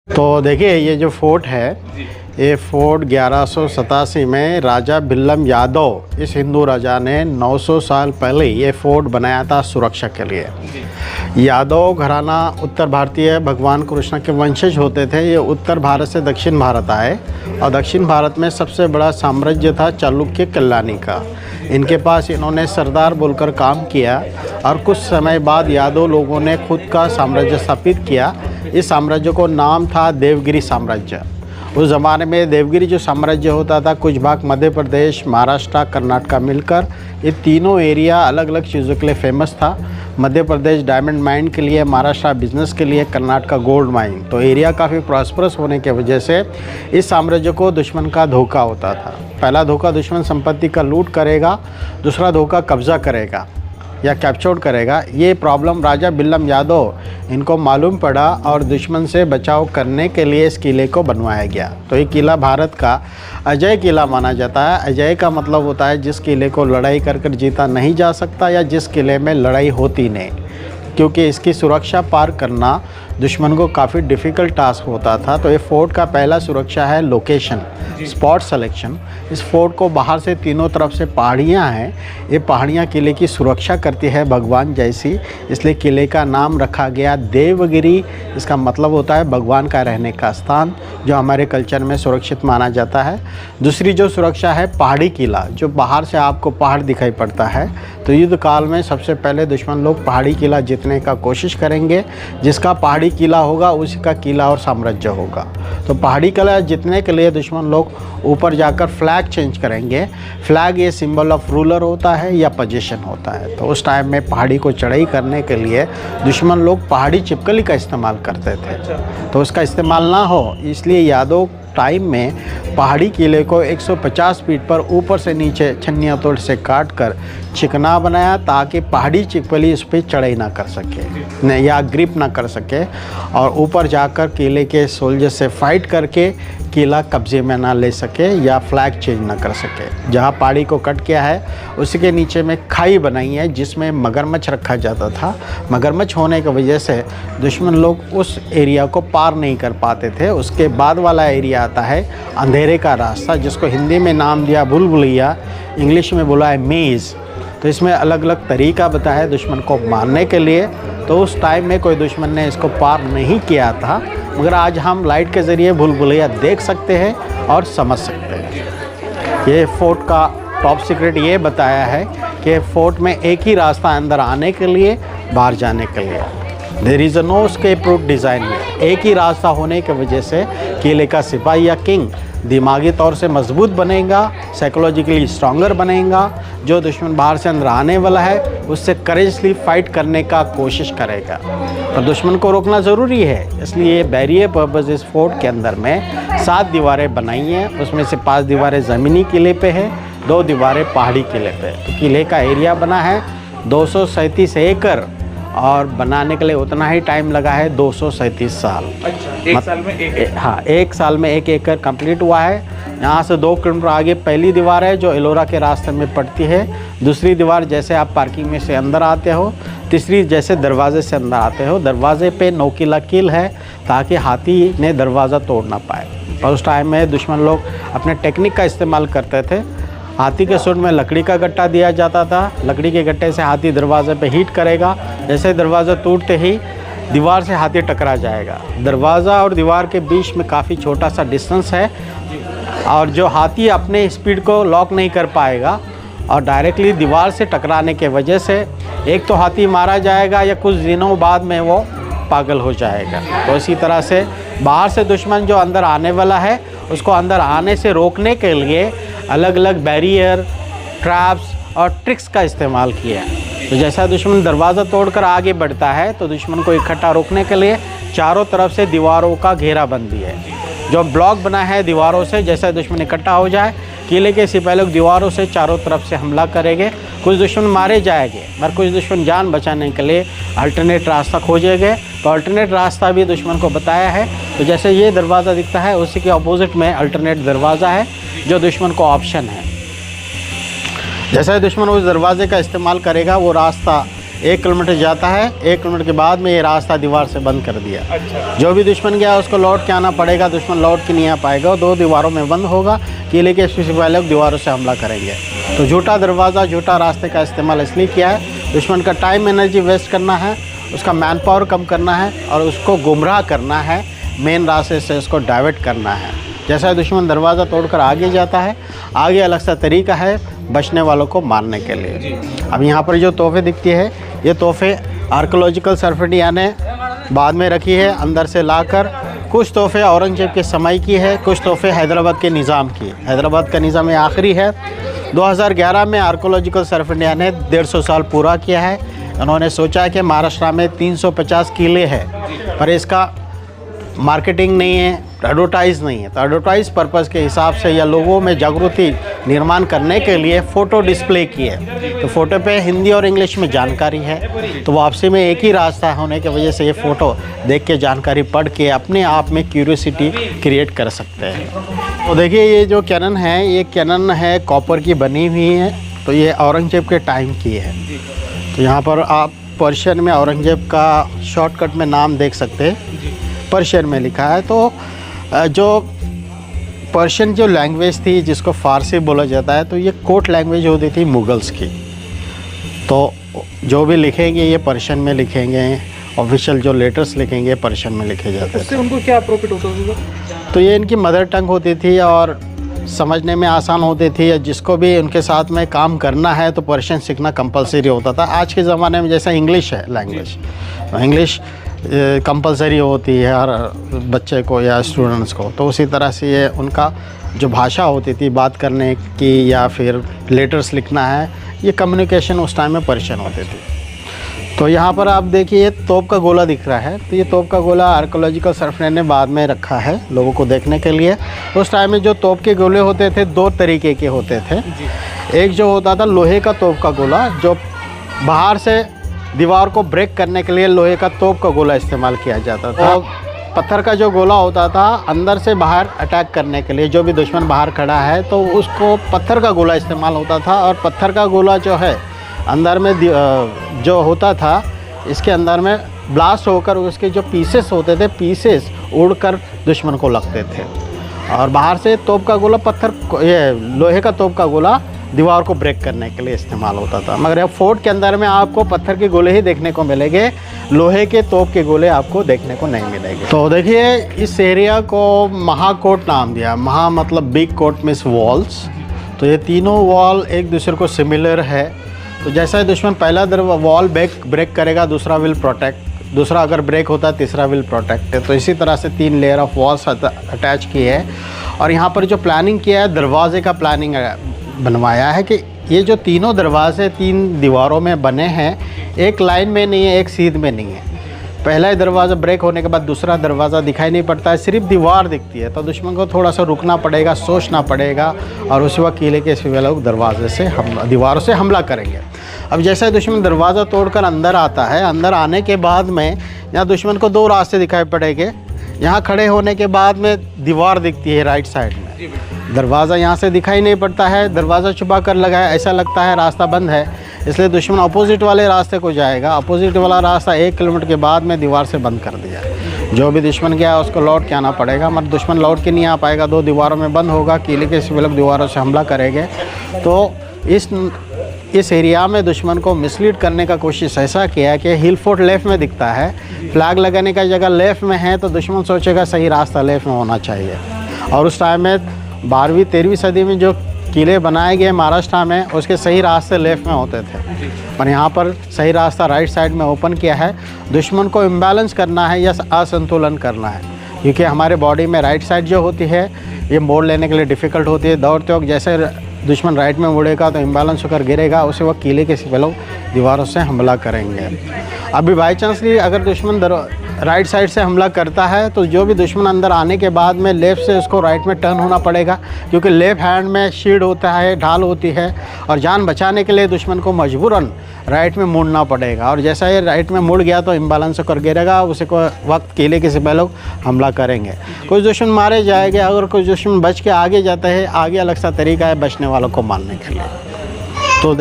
तो देखिए ये जो फोर्ट है, ये फोर्ट 1187 में राजा भिल्लम यादव, इस हिंदू राजा ने 900 साल पहले ये फोर्ट बनाया था सुरक्षा के लिए। यादव घराना उत्तर भारतीय भगवान कृष्ण के वंशज होते थे। ये उत्तर भारत से दक्षिण भारत आए और दक्षिण भारत में सबसे बड़ा साम्राज्य था चालुक्य कल्याणी का। इनके पास इन्होंने सरदार बोलकर काम किया और कुछ समय बाद यादव लोगों ने खुद का साम्राज्य स्थापित किया। इस साम्राज्य को नाम था देवगिरी साम्राज्य। उस ज़माने में देवगिरी जो साम्राज्य होता था, कुछ भाग मध्य प्रदेश, महाराष्ट्र, कर्नाटक मिलकर, ये तीनों एरिया अलग अलग चीज़ों के लिए फेमस था। मध्य प्रदेश डायमंड माइन के लिए, महाराष्ट्र बिजनेस के लिए, कर्नाटक गोल्ड माइन। तो एरिया काफ़ी प्रॉस्परस होने की वजह से इस साम्राज्य को दुश्मन का धोखा होता था। पहला धोखा दुश्मन संपत्ति का लूट करेगा, दूसरा धोखा कब्जा करेगा या कैप्चर करेगा। ये प्रॉब्लम राजा भिल्लम यादव इनको मालूम पड़ा और दुश्मन से बचाव करने के लिए इस किले को बनवाया गया। तो ये किला भारत का अजय किला माना जाता है। अजय का मतलब होता है जिस किले को लड़ाई कर कर जीता नहीं जा सकता या जिस किले में लड़ाई होती नहीं, क्योंकि इसकी सुरक्षा पार करना दुश्मन को काफ़ी डिफ़िकल्ट टास्क होता था। तो ये फोर्ट का पहला सुरक्षा है लोकेशन, स्पॉट सिलेक्शन। इस फोर्ट को बाहर से तीनों तरफ से पहाड़ियाँ हैं। ये पहाड़ियाँ किले की सुरक्षा करती है भगवान जैसी, इसलिए किले का नाम रखा गया देवगिरी। इसका मतलब होता है भगवान का रहने का स्थान, जो हमारे कल्चर में सुरक्षित माना जाता है। दूसरी जो सुरक्षा है पहाड़ी किला, जो बाहर से आपको पहाड़ दिखाई पड़ता है। तो युद्ध काल में सबसे पहले दुश्मन लोग पहाड़ी किला जीतने का कोशिश करेंगे। जिसका पहाड़ी किला होगा उसी का किला और साम्राज्य होगा। तो पहाड़ी किला जीतने के लिए दुश्मन लोग ऊपर जाकर फ्लैग चेंज करेंगे। फ्लैग ये सिंबल ऑफ रूलर होता है या पोजीशन होता है। तो उस टाइम में पहाड़ी को चढ़ाई करने के लिए दुश्मन लोग पहाड़ी छिपकली का इस्तेमाल करते थे। तो उसका इस्तेमाल ना हो इसलिए यादव टाइम में पहाड़ी किले को 150 फीट पर ऊपर से नीचे छन्नी हथौड़ से काट कर चिकना बनाया, ताकि पहाड़ी छिपकली इस पर चढ़ाई ना कर सके या ग्रिप ना कर सके और ऊपर जाकर किले के सोल्जर से फाइट करके किला कब्जे में ना ले सके या फ्लैग चेंज ना कर सके। जहाँ पहाड़ी को कट किया है उसी के नीचे में खाई बनाई है जिसमें मगरमच्छ रखा जाता था। मगरमच्छ होने की वजह से दुश्मन लोग उस एरिया को पार नहीं कर पाते थे। उसके बाद वाला एरिया आता है अंधेरे का रास्ता, जिसको हिंदी में नाम दिया भूल-भुलैया, इंग्लिश में बोला है मेज़। तो इसमें अलग अलग तरीका बताया है दुश्मन को मारने के लिए। तो उस टाइम में कोई दुश्मन ने इसको पार नहीं किया था, मगर आज हम लाइट के ज़रिए भूल-भुलैया देख सकते हैं और समझ सकते हैं। ये फोर्ट का टॉप सीक्रेट ये बताया है कि फोर्ट में एक ही रास्ता अंदर आने के लिए, बाहर जाने के लिए। There is no escape route design में। एक ही रास्ता होने की वजह से किले का सिपाही या किंग दिमागी तौर से मजबूत बनेगा, साइकोलॉजिकली स्ट्रॉन्गर बनेगा। जो दुश्मन बाहर से अंदर आने वाला है उससे करेजली फाइट करने का कोशिश करेगा। और दुश्मन को रोकना ज़रूरी है, इसलिए बैरियर पर्पस इस फोर्ट के अंदर में 7 दीवारें बनाई हैं। उसमें से 5 दीवारें ज़मीनी किले पे है, 2 दीवारें पहाड़ी किले पे। तो किले का एरिया बना है 237 एकड़ और बनाने के लिए उतना ही टाइम लगा है 237 साल। अच्छा, एक साल में एक हाँ, एक साल में 1 एकड़ कंप्लीट हुआ है। यहाँ से 2 किलोमीटर आगे पहली दीवार है जो एलोरा के रास्ते में पड़ती है। दूसरी दीवार जैसे आप पार्किंग में से अंदर आते हो, तीसरी जैसे दरवाजे से अंदर आते हो। दरवाजे पे नोकीला कील है ताकि हाथी ने दरवाज़ा तोड़ ना पाए। और उस टाइम में दुश्मन लोग अपने टेक्निक का इस्तेमाल करते थे। हाथी के सूंड में लकड़ी का गट्टा दिया जाता था। लकड़ी के गट्टे से हाथी दरवाजे पे हिट करेगा। जैसे दरवाज़ा टूटते ही दीवार से हाथी टकरा जाएगा। दरवाज़ा और दीवार के बीच में काफ़ी छोटा सा डिस्टेंस है और जो हाथी अपने स्पीड को लॉक नहीं कर पाएगा और डायरेक्टली दीवार से टकराने के वजह से एक तो हाथी मारा जाएगा या कुछ दिनों बाद में वो पागल हो जाएगा। तो इसी तरह से बाहर से दुश्मन जो अंदर आने वाला है उसको अंदर आने से रोकने के लिए अलग अलग बैरियर, ट्रैप्स और ट्रिक्स का इस्तेमाल किया। तो जैसा दुश्मन दरवाज़ा तोड़कर आगे बढ़ता है तो दुश्मन को इकट्ठा रोकने के लिए चारों तरफ से दीवारों का घेराबंदी है, जो ब्लॉक बना है दीवारों से। जैसा दुश्मन इकट्ठा हो जाए, किले के सिपाही लोग दीवारों से चारों तरफ से हमला करेंगे। कुछ दुश्मन मारे जाएंगे मगर कुछ दुश्मन जान बचाने के लिए अल्टरनेट रास्ता खोजेंगे। तो अल्टरनेट रास्ता भी दुश्मन को बताया है। तो जैसे ये दरवाज़ा दिखता है उसी के अपोजिट में अल्टरनेट दरवाज़ा है जो दुश्मन को ऑप्शन है। जैसे दुश्मन उस दरवाजे का इस्तेमाल करेगा वो रास्ता 1 किलोमीटर जाता है, 1 किलोमीटर के बाद में ये रास्ता दीवार से बंद कर दिया। अच्छा। जो भी दुश्मन गया उसको लौट के आना पड़ेगा, दुश्मन लौट के नहीं आ पाएगा, 2 दीवारों में बंद होगा, किले के सिपाही लोग दीवारों से हमला करेंगे। तो झूठा दरवाज़ा, झूठा रास्ते का इस्तेमाल इसलिए किया है, दुश्मन का टाइम एनर्जी वेस्ट करना है, उसका मैन पावर कम करना है और उसको गुमराह करना है, मेन रास्ते से उसको डाइवर्ट करना है। जैसा दुश्मन दरवाज़ा तोड़कर आगे जाता है, आगे अलग सा तरीका है बचने वालों को मारने के लिए। अब यहाँ पर जो तोहफे दिखती है, ये तोहफे आर्कोलॉजिकल सर्वे ने बाद में रखी है अंदर से लाकर। कुछ तोहफे औरंगजेब के समय की है, कुछ तोहफे हैदराबाद के निज़ाम की है। हैदराबाद का निज़ाम ये आखिरी है। 2011 में आर्कोलॉजिकल सर्वे ने 150 साल पूरा किया है। उन्होंने सोचा कि महाराष्ट्र में 350 किले हैं, पर इसका मार्केटिंग नहीं है, एडवर्टाइज़ नहीं है। तो एडवर्टाइज पर्पज़ के हिसाब से या लोगों में जागृति निर्माण करने के लिए फ़ोटो डिस्प्ले की है। तो फ़ोटो पे हिंदी और इंग्लिश में जानकारी है, तो वापसी में एक ही रास्ता होने की वजह से ये फ़ोटो देख के जानकारी पढ़ के अपने आप में क्यूरियोसिटी क्रिएट कर सकते हैं। तो देखिए ये जो कैनन है, ये कैनन है कॉपर की बनी हुई है, तो ये औरंगजेब के टाइम की है। तो यहाँ पर आप पर्शियन में औरंगजेब का शॉर्टकट में नाम देख सकते हैं, पर्शियन में लिखा है। तो जो पर्शियन जो लैंग्वेज थी जिसको फ़ारसी बोला जाता है, तो ये कोर्ट लैंग्वेज होती थी मुगल्स की। तो जो भी लिखेंगे ये पर्शियन में लिखेंगे, ऑफिशियल जो लेटर्स लिखेंगे पर्शियन में लिखे जाते थे। उससे उनको क्या प्रॉफिट होता था? तो ये इनकी मदर टंग होती थी और समझने में आसान होती थी, या जिसको भी उनके साथ में काम करना है तो पर्शियन सीखना कंपलसरी होता था। आज के ज़माने में जैसा इंग्लिश है लैंग्वेज, इंग्लिश कंपलसरी होती है हर बच्चे को या स्टूडेंट्स को, तो उसी तरह से ये उनका जो भाषा होती थी बात करने की या फिर लेटर्स लिखना है, ये कम्युनिकेशन उस टाइम में पर्शियन होती थी। तो यहाँ पर आप देखिए तोप का गोला दिख रहा है, तो ये तोप का गोला आर्कोलॉजिकल सर्वे ने बाद में रखा है लोगों को देखने के लिए। उस टाइम में जो तोप के गोले होते थे 2 तरीके के होते थे। एक जो होता था लोहे का तोप का गोला, जो बाहर से दीवार को ब्रेक करने के लिए लोहे का तोप का गोला इस्तेमाल किया जाता था। पत्थर का जो गोला होता था अंदर से बाहर अटैक करने के लिए, जो भी दुश्मन बाहर खड़ा है तो उसको पत्थर का गोला इस्तेमाल होता था। और पत्थर का गोला जो है अंदर में जो होता था, इसके अंदर में ब्लास्ट होकर उसके जो पीसेस होते थे, पीसेस उड़कर दुश्मन को लगते थे। और बाहर से तोप का गोला ये लोहे का तोप का गोला दीवार को ब्रेक करने के लिए इस्तेमाल होता था। मगर अब फोर्ट के अंदर में आपको पत्थर के गोले ही देखने को मिलेंगे, लोहे के तोप के गोले आपको देखने को नहीं मिलेंगे। तो देखिए इस एरिया को महाकोट नाम दिया। महा मतलब बिग कोट मीन्स वॉल्स। तो ये तीनों वॉल एक दूसरे को सिमिलर है। तो जैसा ही दुश्मन पहला वॉल ब्रेक करेगा, दूसरा विल प्रोटेक्ट, दूसरा अगर ब्रेक होता है तीसरा विल प्रोटेक्ट। तो इसी तरह से 3 लेयर ऑफ वॉल्स अटैच की है। और यहाँ पर जो प्लानिंग किया है, दरवाजे का प्लानिंग बनवाया है कि ये जो तीनों दरवाजे 3 दीवारों में बने हैं, एक लाइन में नहीं है, एक सीध में नहीं है। पहला ही दरवाज़ा ब्रेक होने के बाद दूसरा दरवाज़ा दिखाई नहीं पड़ता है, सिर्फ दीवार दिखती है। तो दुश्मन को थोड़ा सा रुकना पड़ेगा, सोचना पड़ेगा, और उसी वक्त किले के सिपाही लोग दरवाजे से दीवारों से हमला करेंगे। अब जैसे दुश्मन दरवाज़ा तोड़कर अंदर आता है, अंदर आने के बाद में यहाँ दुश्मन को 2 रास्ते दिखाई पड़ेंगे। यहाँ खड़े होने के बाद में दीवार दिखती है राइट साइड में, दरवाज़ा यहाँ से दिखाई नहीं पड़ता है, दरवाज़ा छुपा कर लगा है, ऐसा लगता है रास्ता बंद है, इसलिए दुश्मन अपोजिट वाले रास्ते को जाएगा। अपोजिट वाला रास्ता 1 किलोमीटर के बाद में दीवार से बंद कर दिया। जो भी दुश्मन गया उसको लौट के आना पड़ेगा, मगर दुश्मन लौट के नहीं आ पाएगा, 2 दीवारों में बंद होगा, किले के सिपाही लोग दीवारों से हमला करेंगे। तो इस एरिया में दुश्मन को मिसलीड करने का कोशिश ऐसा किया कि हिल फोर्ट लेफ़्ट में दिखता है, फ्लैग लगाने का जगह लेफ़्ट में है, तो दुश्मन सोचेगा सही रास्ता लेफ़्ट में होना चाहिए। और उस टाइम में 12वीं 13वीं सदी में जो किले बनाए गए महाराष्ट्र में, उसके सही रास्ते लेफ़्ट में होते थे, पर यहाँ पर सही रास्ता राइट साइड में ओपन किया है। दुश्मन को इम्बैलेंस करना है या असंतुलन करना है, क्योंकि हमारे बॉडी में राइट साइड जो होती है ये मोड़ लेने के लिए डिफ़िकल्ट होती है। दौड़ते वक्त जैसे दुश्मन राइट में मुड़ेगा तो इम्बैलेंस होकर गिरेगा, उसी वक्त किले के सिपाही लोग दीवारों से हमला करेंगे। अभी बाई चांसली अगर दुश्मन राइट साइड से हमला करता है, तो जो भी दुश्मन अंदर आने के बाद में लेफ़्ट से उसको राइट में टर्न होना पड़ेगा, क्योंकि लेफ़्ट हैंड में शील्ड होता है, ढाल होती है, और जान बचाने के लिए दुश्मन को मजबूरन राइट में मुड़ना पड़ेगा। और जैसा ये राइट में मुड़ गया तो इम्बैलेंस होकर गिरेगा, उसी को वक्त किले के सिपाही लोग हमला करेंगे। कुछ दुश्मन मारे जाएंगे, अगर कुछ दुश्मन बच के आगे जाते हैं, आगे अलग सा तरीका है बचने वालों को मारने के लिए। तो